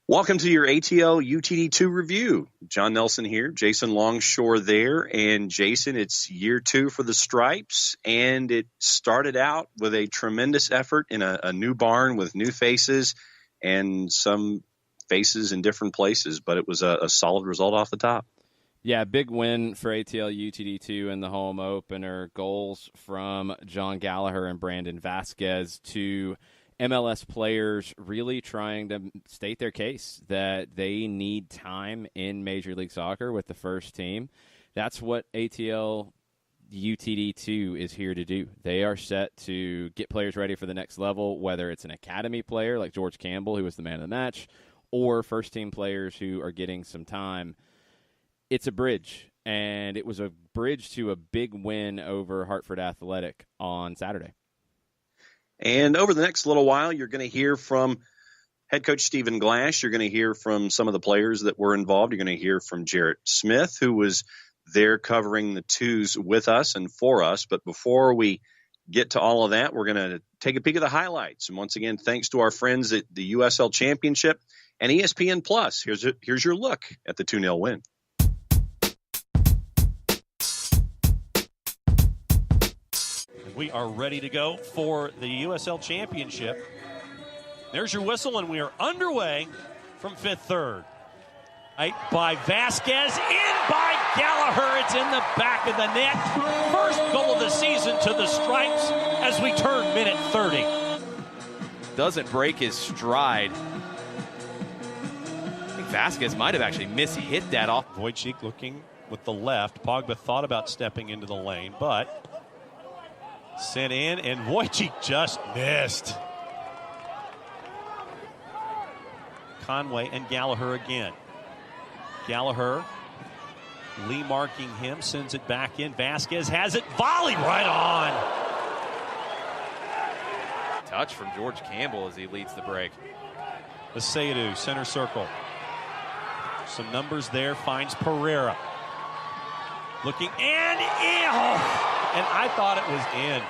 Welcome to your ATL UTD 2 review. John Nelson here, Jason Longshore there. And Jason, it's year 2 for the Stripes, and it started out with a tremendous effort in a new barn with new faces and some faces in different places, but it was a solid result off the top. Yeah, big win for ATL UTD2 in the home opener. Goals from Jon Gallagher and Brandon Vasquez, to MLS players really trying to state their case that they need time in Major League Soccer with the first team. That's what ATL UTD2 is here to do. They are set to get players ready for the next level, whether it's an academy player like George Campbell, who was the man of the match, or first-team players who are getting some time. It's a bridge, and it was a bridge to a big win over Hartford Athletic on Saturday. And over the next little while, you're going to hear from head coach Stephen Glass. You're going to hear from some of the players that were involved. You're going to hear from Jarrett Smith, who was there covering the 2's with us and for us. But before we get to all of that, we're going to take a peek at the highlights. And once again, thanks to our friends at the USL Championship and ESPN Plus. Here's your look at the 2-0 win. We are ready to go for the USL Championship. There's your whistle, and we are underway from fifth third. Right by Vasquez, in by Gallagher. It's in the back of the net. First goal of the season to the Stripes as we turn minute 30. Doesn't break his stride. I think Vasquez might have actually mishit that off. Wojcik looking with the left. Pogba thought about stepping into the lane, but sent in, and Wojcik just missed. Conway and Gallagher again. Gallagher, Lee marking him, sends it back in. Vasquez has it, volley right on. Touch from George Campbell as he leads the break. Aseydu, center circle. Some numbers there, finds Pereira. Looking, and in. Oh. And I thought it was in.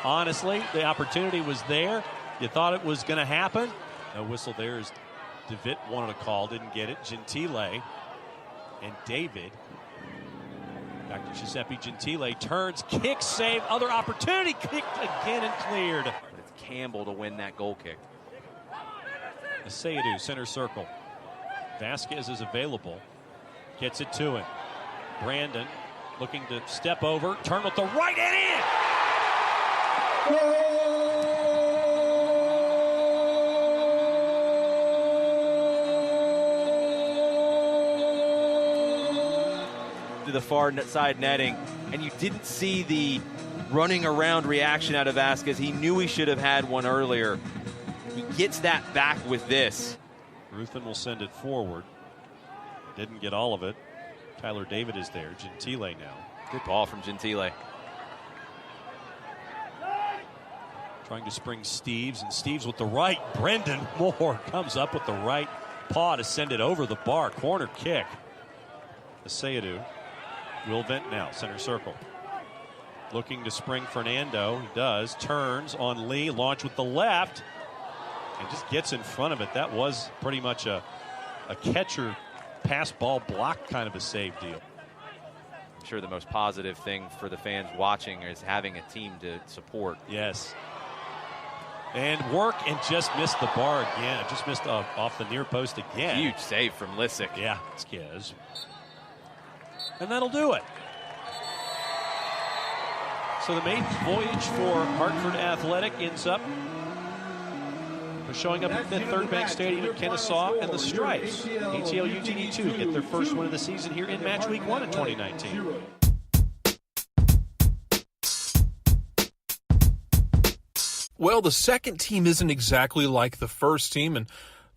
Honestly, the opportunity was there. You thought it was going to happen. No whistle there as DeVitt wanted a call, didn't get it. Gentile and David. Back to Giuseppe Gentile. Turns, kicks, save, other opportunity. Kicked again and cleared. But it's Campbell to win that goal kick. Aseydu, center circle. Vasquez is available. Gets it to him. Brandon looking to step over, turn with the right and in. To the far side netting, and you didn't see the running around reaction out of Vasquez. He knew he should have had one earlier. He gets that back with this. Ruthven will send it forward. Didn't get all of it. Tyler David is there. Gentile now. Good ball from Gentile. Trying to spring Steves, and Steves with the right. Brendan Moore comes up with the right paw to send it over the bar. Corner kick. Aseydu will vent now. Center circle. Looking to spring Fernando. He does. Turns on Lee. Launch with the left. And just gets in front of it. That was pretty much a catcher pass ball block kind of a save deal. I'm sure the most positive thing for the fans watching is having a team to support. Yes. And work, and just missed the bar again. Just missed off the near post again. Huge save from Lissick. Yeah, Skiz. And that'll do it. So the maiden voyage for Hartford Athletic ends up showing up at the Third Bank Stadium at Kennesaw, and the Stripes, ATL UTD 2, get their first win of the season here in match week 1 in 2019. Well, the second team isn't exactly like the first team. In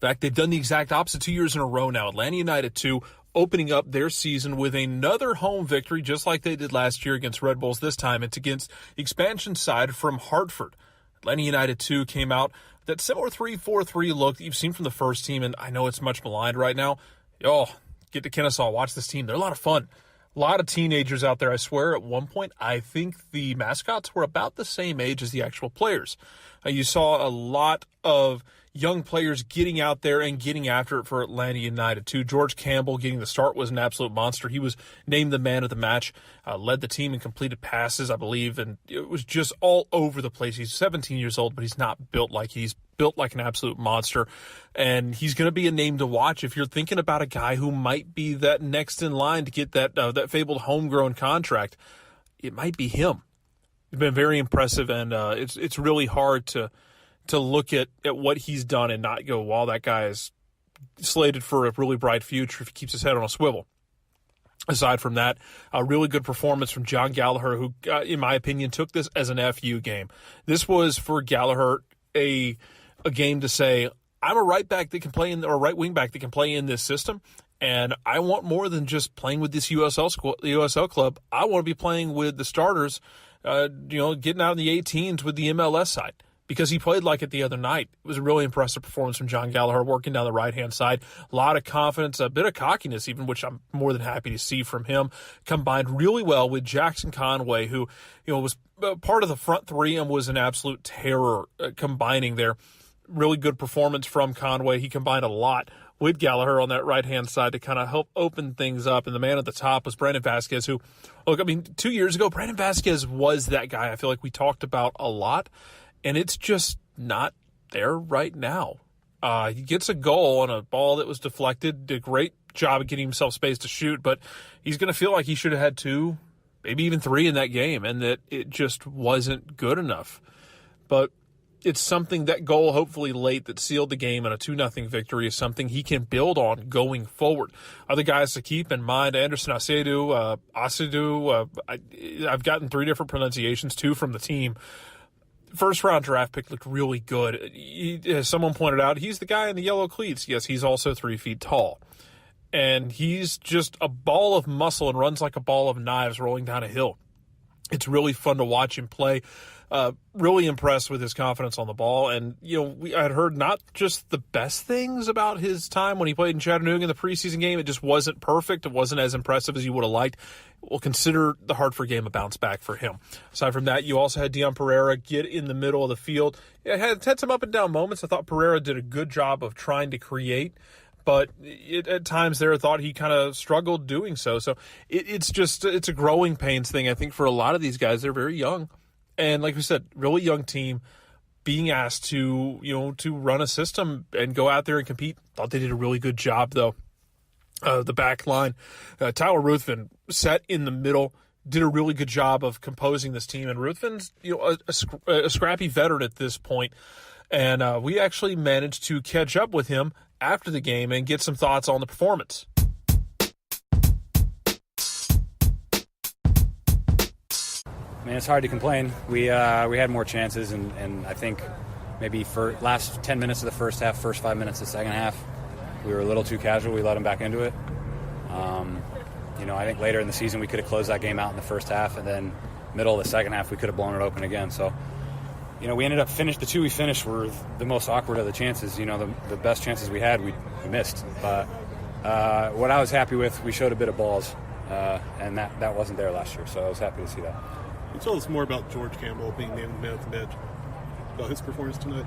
fact, they've done the exact opposite 2 years in a row now. Atlanta United 2 opening up their season with another home victory, just like they did last year against Red Bulls. This time it's against expansion side from Hartford. Atlanta United 2 came out that similar 3-4-3 look that you've seen from the first team, and I know it's much maligned right now. Get to Kennesaw, watch this team. They're a lot of fun. A lot of teenagers out there. I swear at one point, I think the mascots were about the same age as the actual players. You saw a lot of young players getting out there and getting after it for Atlanta United too. George Campbell getting the start was an absolute monster. He was named the man of the match, led the team in completed passes, I believe, and it was just all over the place. He's 17 years old, but he's not built like he's built like an absolute monster, and he's going to be a name to watch if you're thinking about a guy who might be that next in line to get that fabled homegrown contract. It might be him. He's been very impressive, and it's really hard to look at what he's done and not go, wow, that guy is slated for a really bright future if he keeps his head on a swivel. Aside from that, a really good performance from Jon Gallagher, who, in my opinion, took this as an FU game. This was for Gallagher a game to say, I'm a right back that can play in, or right wing back that can play in this system, and I want more than just playing with this USL club. I want to be playing with the starters, getting out in the 18s with the MLS side, because he played like it the other night. It was a really impressive performance from Jon Gallagher, working down the right-hand side. A lot of confidence, a bit of cockiness even, which I'm more than happy to see from him, combined really well with Jackson Conway, who was part of the front three and was an absolute terror combining there. Really good performance from Conway. He combined a lot with Gallagher on that right-hand side to kind of help open things up. And the man at the top was Brandon Vasquez, who, 2 years ago, Brandon Vasquez was that guy I feel like we talked about a lot. And it's just not there right now. He gets a goal on a ball that was deflected, did a great job of getting himself space to shoot, but he's going to feel like he should have had 2, maybe even 3 in that game, and that it just wasn't good enough. But it's something, that goal hopefully late that sealed the game in a 2-0 victory is something he can build on going forward. Other guys to keep in mind, Anderson Asiedu, I've gotten 3 different pronunciations, 2 from the team. First-round draft pick, looked really good. As someone pointed out, he's the guy in the yellow cleats. Yes, he's also 3 feet tall. And he's just a ball of muscle and runs like a ball of knives rolling down a hill. It's really fun to watch him play. Really impressed with his confidence on the ball. And, I had heard not just the best things about his time when he played in Chattanooga in the preseason game. It just wasn't perfect. It wasn't as impressive as you would have liked. We'll consider the Hartford game a bounce back for him. Aside from that, you also had Dion Pereira get in the middle of the field. It had some up and down moments. I thought Pereira did a good job of trying to create, but at times there I thought he kind of struggled doing so. So it's a growing pains thing, I think, for a lot of these guys. They're very young. And like we said, really young team being asked to run a system and go out there and compete. Thought they did a really good job, though. The back line, Tyler Ruthven sat in the middle, did a really good job of composing this team. And Ruthven's a scrappy veteran at this point. And we actually managed to catch up with him after the game and get some thoughts on the performance. I mean, it's hard to complain. We had more chances, and I think maybe for last 10 minutes of the first half, first 5 minutes of the second half, we were a little too casual. We let them back into it. I think later in the season we could have closed that game out in the first half, and then middle of the second half we could have blown it open again. So, we ended up the 2 we finished were the most awkward of the chances. The best chances we had, we missed. But what I was happy with, we showed a bit of balls, and that wasn't there last year. So I was happy to see that. Can you tell us more about George Campbell being named the man of the match, about his performance tonight?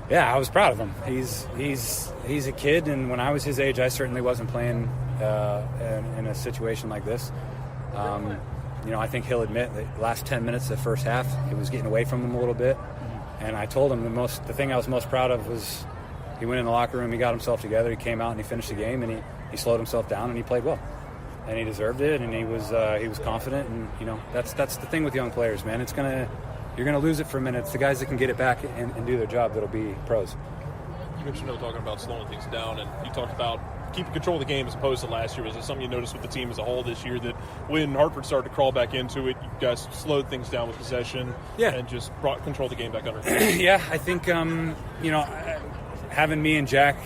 Yeah, I was proud of him. He's a kid, and when I was his age, I certainly wasn't playing in a situation like this. I think he'll admit that the last 10 minutes of the first half, it was getting away from him a little bit. And I told him the thing I was most proud of was he went in the locker room, he got himself together, he came out and he finished the game, and he slowed himself down and he played well. And he deserved it, and he was confident, and that's the thing with young players, man. You're gonna lose it for a minute. It's the guys that can get it back and do their job that'll be pros. You mentioned talking about slowing things down, and you talked about keeping control of the game as opposed to last year. Was it something you noticed with the team as a whole this year, that when Hartford started to crawl back into it, you guys slowed things down with possession and just brought control of the game back under? Yeah, I think having me and Jack,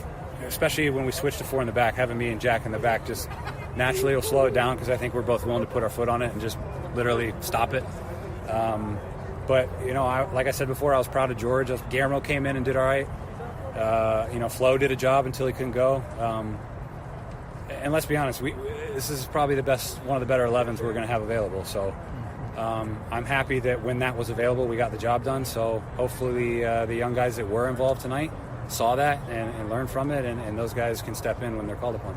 especially when we switched to 4 in the back, having me and Jack in the back just naturally will slow it down, because I think we're both willing to put our foot on it and just literally stop it. But like I said before, I was proud of George. Guillermo came in and did all right. Flo did a job until he couldn't go. And let's be honest, this is probably one of the better 11s we're going to have available. So I'm happy that when that was available, we got the job done. So hopefully the young guys that were involved tonight saw that and learned from it, and those guys can step in when they're called upon.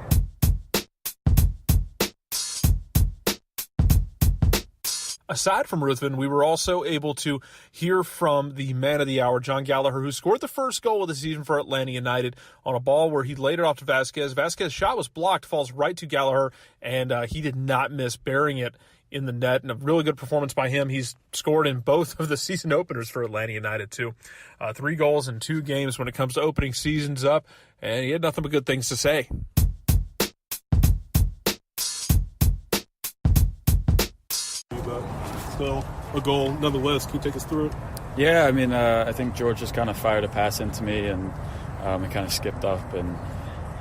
Aside from Ruthven, we were also able to hear from the man of the hour, Jon Gallagher, who scored the first goal of the season for Atlanta United on a ball where he laid it off to Vasquez. Vasquez's shot was blocked, falls right to Gallagher, and he did not miss burying it in the net. And a really good performance by him. He's scored in both of the season openers for Atlanta United, too. 3 goals in 2 games when it comes to opening seasons up, and he had nothing but good things to say. Still a goal, nonetheless. Can you take us through it? Yeah, I mean, I think George just kind of fired a pass into me, and it kind of skipped up, and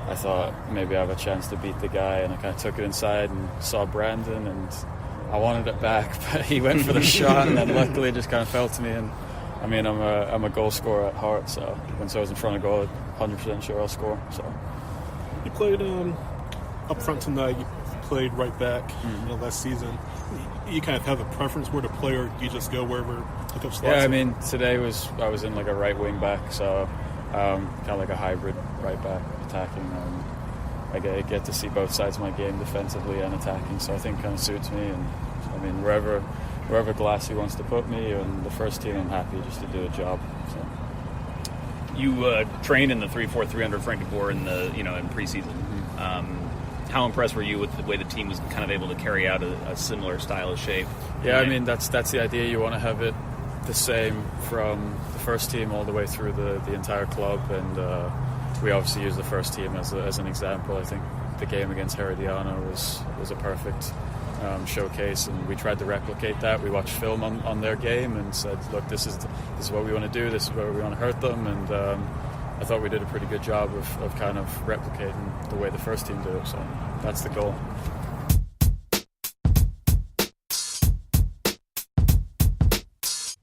I thought maybe I have a chance to beat the guy, and I kind of took it inside and saw Brandon, and I wanted it back, but he went for the shot, and then luckily it just kind of fell to me. And I mean, I'm a goal scorer at heart, so once I was in front of goal, 100% sure I'll score. So You played up front tonight. You played right back last season. You kind of have a preference where to play, or you just go wherever the coach slots? Yeah, I mean, today I was in like a right wing back, so kind of like a hybrid right back attacking. I get to see both sides of my game, defensively and attacking, so I think it kind of suits me. And I mean, wherever Glassy wants to put me, and the first team, I'm happy just to do a job. So. You trained in the 3-4-3 under Frank DeBoer in preseason. How impressed were you with the way the team was kind of able to carry out a similar style of shape? Yeah, I mean, that's the idea. You want to have it the same from the first team all the way through the entire club, and we obviously use the first team as an example. I think the game against Herediano was a perfect showcase, and we tried to replicate that. We watched film on their game and said, look, this is what we want to do, this is where we want to hurt them, and I thought we did a pretty good job of kind of replicating the way the first team did it, so that's the goal.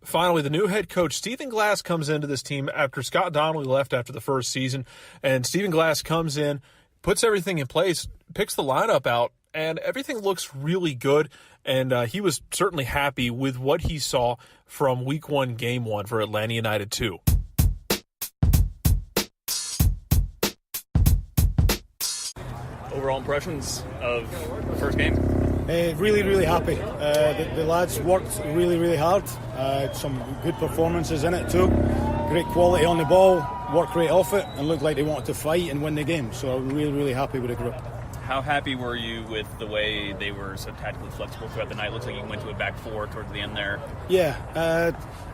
Finally, the new head coach, Stephen Glass, comes into this team after Scott Donnelly left after the first season. And Stephen Glass comes in, puts everything in place, picks the lineup out, and everything looks really good. And he was certainly happy with what he saw from Week 1, Game 1 for Atlanta United 2. Overall impressions of the first game? Really, really happy. The lads worked really, really hard. Some good performances in it too. Great quality on the ball, work rate off it, and looked like they wanted to fight and win the game. So I'm really, really happy with the group. How happy were you with the way they were so tactically flexible throughout the night? Looks like you went to a back 4 towards the end there. Yeah,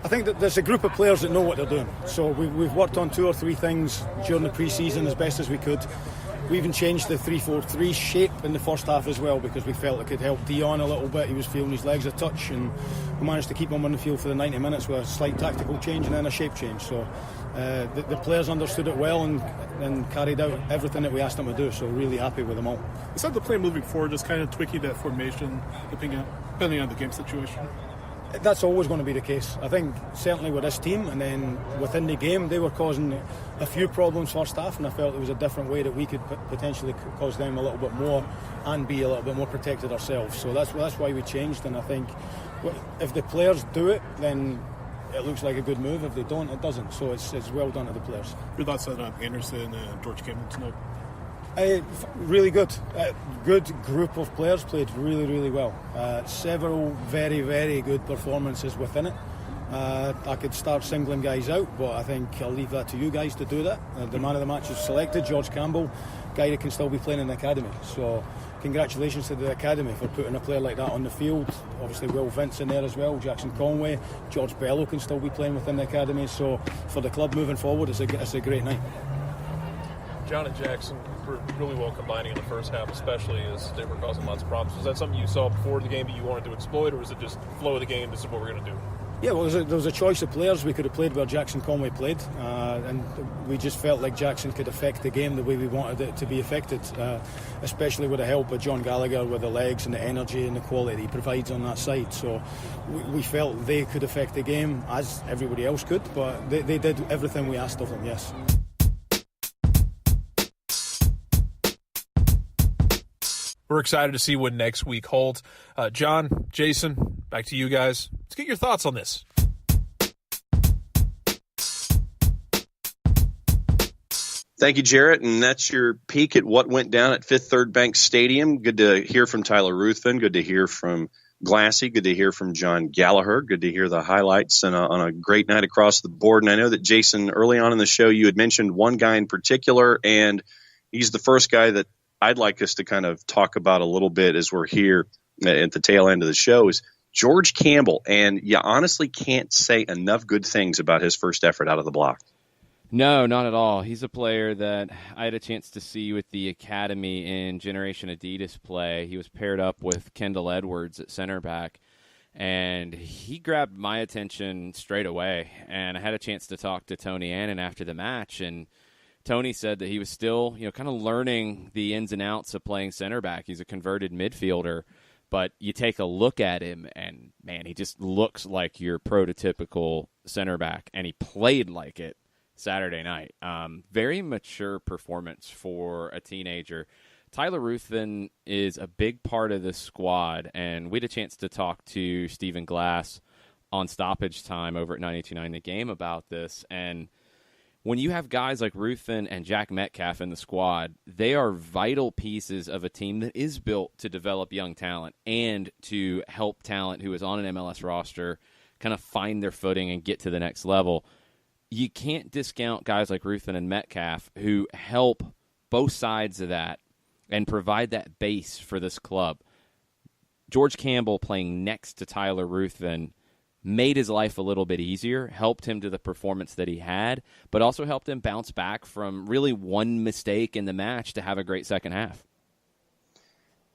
I think that there's a group of players that know what they're doing. So we've worked on 2 or 3 things during the pre-season as best as we could. We even changed the 3-4-3 shape in the first half as well, because we felt it could help Dion a little bit. He was feeling his legs a touch, and we managed to keep him on the field for the 90 minutes with a slight tactical change and then a shape change. So the players understood it well and carried out everything that we asked them to do. So really happy with them all. Is that the plan moving forward, just kind of tweaking that formation depending on the game situation? That's always going to be the case. I think certainly with this team, and then within the game, they were causing a few problems first half, and I felt there was a different way that we could potentially cause them a little bit more and be a little bit more protected ourselves. So that's why we changed, and I think if the players do it, then it looks like a good move. If they don't, it doesn't. So it's well done to the players. Your thoughts on Anderson and George Campbell tonight? Really good. Good group of players, played really, really well. Several very, very good performances within it. I could start singling guys out, but I think I'll leave that to you guys to do that. The man of the match is selected, George Campbell, guy that can still be playing in the academy. So congratulations to the academy for putting a player like that on the field. Obviously Will Vince in there as well, Jackson Conway, George Bello can still be playing within the academy. So for the club moving forward, it's a great night. John and Jackson were really well combining in the first half, especially as they were causing lots of problems. Was that something you saw before the game that you wanted to exploit, or was it just flow of the game, this is what we're going to do? Yeah, well, there was a choice of players. We could have played where Jackson Conway played, and we just felt like Jackson could affect the game the way we wanted it to be affected, especially with the help of Jon Gallagher, with the legs and the energy and the quality he provides on that side. So we felt they could affect the game as everybody else could, but they did everything we asked of them, yes. We're excited to see what next week holds. John, Jason, back to you guys. Let's get your thoughts on this. Thank you, Jarrett. And that's your peek at what went down at Fifth Third Bank Stadium. Good to hear from Tyler Ruthven. Good to hear from Glassy. Good to hear from Jon Gallagher. Good to hear the highlights on a great night across the board. And I know that, Jason, early on in the show, you had mentioned one guy in particular, and he's the first guy that I'd like us to kind of talk about a little bit as we're here at the tail end of the show is George Campbell. And you honestly can't say enough good things about his first effort out of the block. No, not at all. He's a player that I had a chance to see with the academy in Generation Adidas play. He was paired up with Kendall Edwards at center back, and he grabbed my attention straight away. And I had a chance to talk to Tony Annan after the match, and Tony said that he was still, kind of learning the ins and outs of playing center back. He's a converted midfielder, but you take a look at him, and, man, he just looks like your prototypical center back, and he played like it Saturday night. Very mature performance for a teenager. Tyler Ruthven is a big part of this squad, and we had a chance to talk to Stephen Glass on stoppage time over at 92.9 The Game about this. And when you have guys like Ruthven and Jack Metcalf in the squad, they are vital pieces of a team that is built to develop young talent and to help talent who is on an MLS roster kind of find their footing and get to the next level. You can't discount guys like Ruthven and Metcalf who help both sides of that and provide that base for this club. George Campbell playing next to Tyler Ruthven made his life a little bit easier, helped him to the performance that he had, but also helped him bounce back from really one mistake in the match to have a great second half.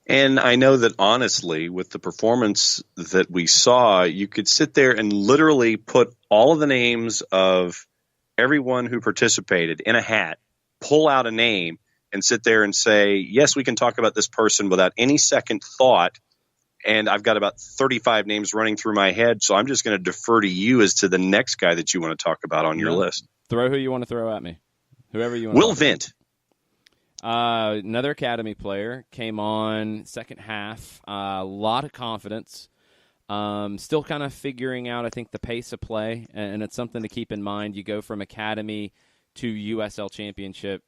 And I know that, honestly, with the performance that we saw, you could sit there and literally put all of the names of everyone who participated in a hat, pull out a name, and sit there and say, yes, we can talk about this person without any second thought. And I've got about 35 names running through my head, so I'm just going to defer to you as to the next guy that you want to talk about on your list. Throw who you want to throw at me. Whoever you want. Will Vint. Another academy player, came on second half, a lot of confidence. Still kind of figuring out, I think, the pace of play, and it's something to keep in mind. You go from academy to USL Championship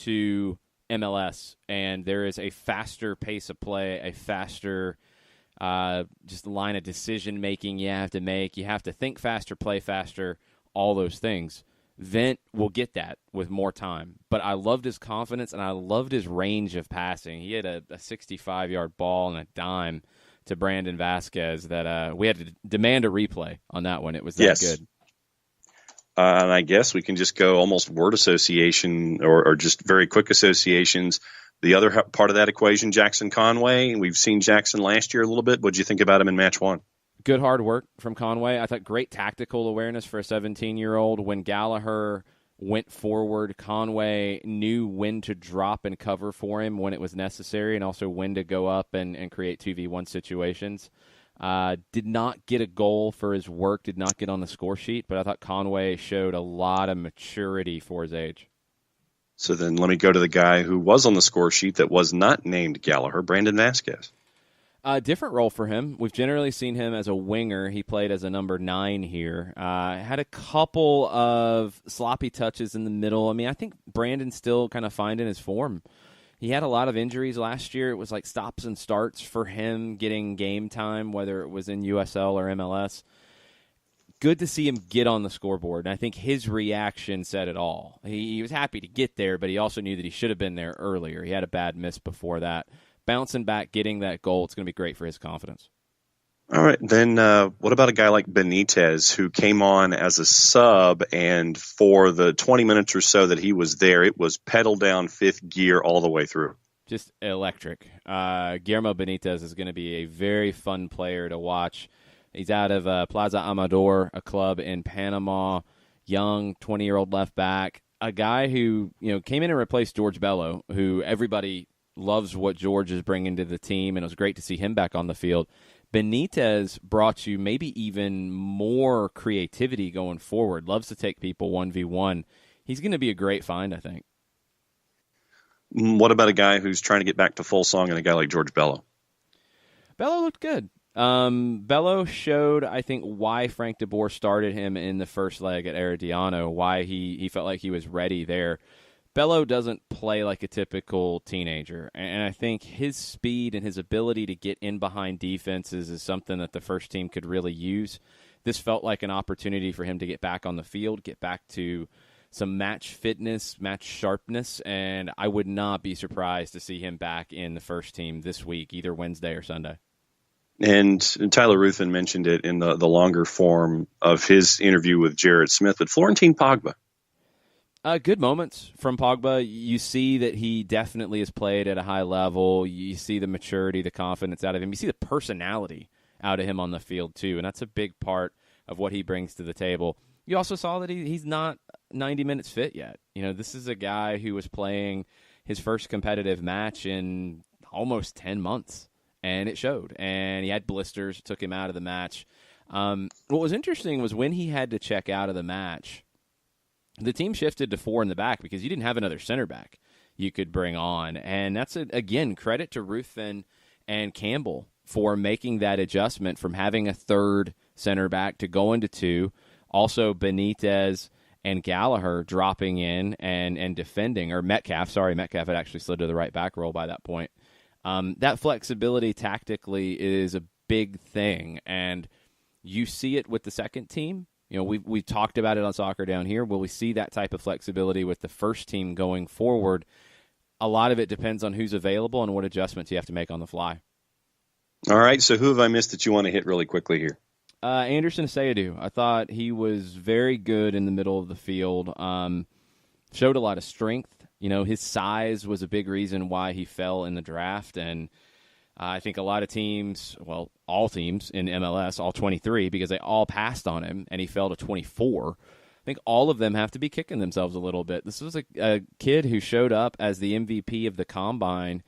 to MLS, and there is a faster pace of play, a faster just line of decision-making you have to make. You have to think faster, play faster, all those things. Vint will get that with more time. But I loved his confidence, and I loved his range of passing. He had a 65-yard ball and a dime to Brandon Vasquez that we had to demand a replay on that one. It was that good. And I guess we can just go almost word association or just very quick associations. The other part of that equation, Jackson Conway. We've seen Jackson last year a little bit. What did you think about him in match one? Good hard work from Conway. I thought great tactical awareness for a 17-year-old. When Gallagher went forward, Conway knew when to drop and cover for him when it was necessary, and also when to go up and create 2v1 situations. Did not get a goal for his work, did not get on the score sheet, but I thought Conway showed a lot of maturity for his age. So then let me go to the guy who was on the score sheet that was not named Gallagher, Brandon Vasquez. Different role for him. We've generally seen him as a winger. He played as a number 9 here. Had a couple of sloppy touches in the middle. I mean, I think Brandon's still kind of finding his form. He had a lot of injuries last year. It was like stops and starts for him getting game time, whether it was in USL or MLS. Good to see him get on the scoreboard, and I think his reaction said it all. He was happy to get there, but he also knew that he should have been there earlier. He had a bad miss before that. Bouncing back, getting that goal, it's going to be great for his confidence. All right, then what about a guy like Benitez who came on as a sub, and for the 20 minutes or so that he was there, it was pedal down fifth gear all the way through? Just electric. Guillermo Benitez is going to be a very fun player to watch. He's out of Plaza Amador, a club in Panama, young 20-year-old left back, a guy who came in and replaced George Bello, who everybody loves what George is bringing to the team, and it was great to see him back on the field. Benitez brought you maybe even more creativity going forward. Loves to take people 1v1. He's going to be a great find, I think. What about a guy who's trying to get back to full song and a guy like George Bello? Bello looked good. Bello showed, I think, why Frank de Boer started him in the first leg at Herediano, why he felt like he was ready there. Bello doesn't play like a typical teenager, and I think his speed and his ability to get in behind defenses is something that the first team could really use. This felt like an opportunity for him to get back on the field, get back to some match fitness, match sharpness, and I would not be surprised to see him back in the first team this week, either Wednesday or Sunday. And Tyler Ruthven mentioned it in the longer form of his interview with Jarrett Smith, but Florentin Pogba. Good moments from Pogba. You see that he definitely has played at a high level. You see the maturity, the confidence out of him. You see the personality out of him on the field, too, and that's a big part of what he brings to the table. You also saw that he's not 90 minutes fit yet. This is a guy who was playing his first competitive match in almost 10 months, and it showed. And he had blisters, took him out of the match. What was interesting was when he had to check out of the match, the team shifted to 4 in the back because you didn't have another center back you could bring on. And that's, again, credit to Ruthven and Campbell for making that adjustment from having a third center back to going to 2. Also, Benitez and Gallagher dropping in and defending, or Metcalf had actually slid to the right back role by that point. That flexibility tactically is a big thing, and you see it with the second team. We talked about it on Soccer Down Here. Will we see that type of flexibility with the first team going forward? A lot of it depends on who's available and what adjustments you have to make on the fly. All right, so who have I missed that you want to hit really quickly here? Anderson Aseyadu. I thought he was very good in the middle of the field. Showed a lot of strength. His size was a big reason why he fell in the draft, and I think a lot of teams, well, all teams in MLS, all 23, because they all passed on him, and he fell to 24. I think all of them have to be kicking themselves a little bit. This was a kid who showed up as the MVP of the Combine,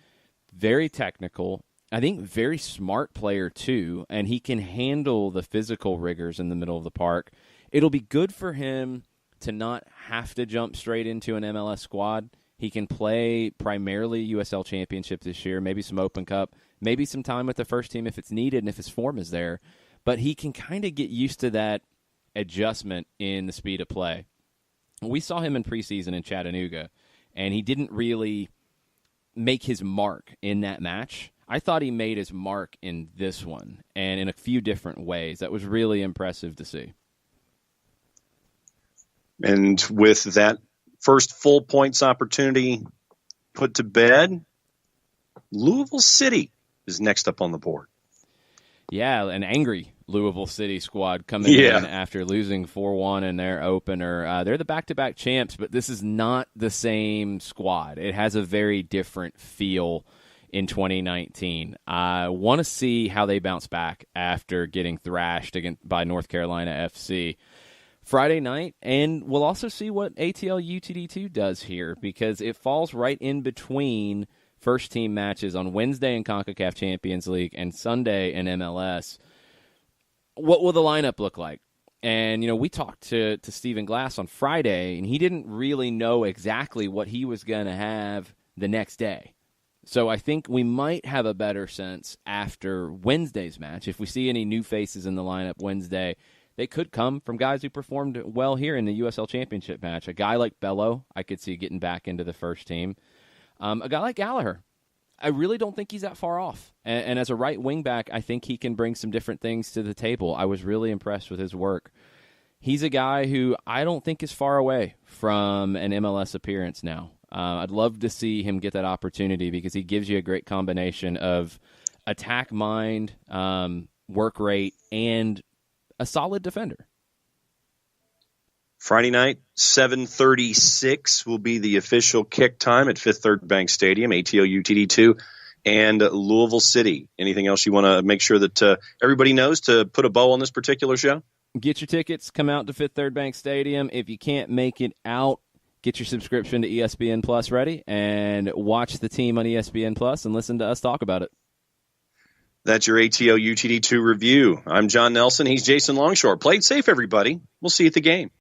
very technical, I think very smart player too, and he can handle the physical rigors in the middle of the park. It'll be good for him to not have to jump straight into an MLS squad. He can play primarily USL Championship this year, maybe some Open Cup, maybe some time with the first team if it's needed and if his form is there. But he can kind of get used to that adjustment in the speed of play. We saw him in preseason in Chattanooga, and he didn't really make his mark in that match. I thought he made his mark in this one, and in a few different ways. That was really impressive to see. And with that first full points opportunity put to bed, Louisville City is next up on the board. Yeah, an angry Louisville City squad coming in after losing 4-1 in their opener. They're the back-to-back champs, but this is not the same squad. It has a very different feel in 2019. I want to see how they bounce back after getting thrashed by North Carolina FC Friday night, and we'll also see what ATL UTD2 does here, because it falls right in between first-team matches on Wednesday in CONCACAF Champions League and Sunday in MLS. What will the lineup look like? And, we talked to Stephen Glass on Friday, and he didn't really know exactly what he was going to have the next day. So I think we might have a better sense after Wednesday's match. If we see any new faces in the lineup Wednesday, they could come from guys who performed well here in the USL Championship match. A guy like Bello, I could see getting back into the first team. A guy like Gallagher, I really don't think he's that far off. And as a right wing back, I think he can bring some different things to the table. I was really impressed with his work. He's a guy who I don't think is far away from an MLS appearance now. I'd love to see him get that opportunity because he gives you a great combination of attack mind, work rate, and a solid defender. Friday night, 7:36 will be the official kick time at Fifth Third Bank Stadium, ATL UTD2, and Louisville City. Anything else you want to make sure that everybody knows to put a bow on this particular show? Get your tickets. Come out to Fifth Third Bank Stadium. If you can't make it out, get your subscription to ESPN Plus ready and watch the team on ESPN Plus and listen to us talk about it. That's your ATL UTD2 review. I'm John Nelson. He's Jason Longshore. Play it safe, everybody. We'll see you at the game.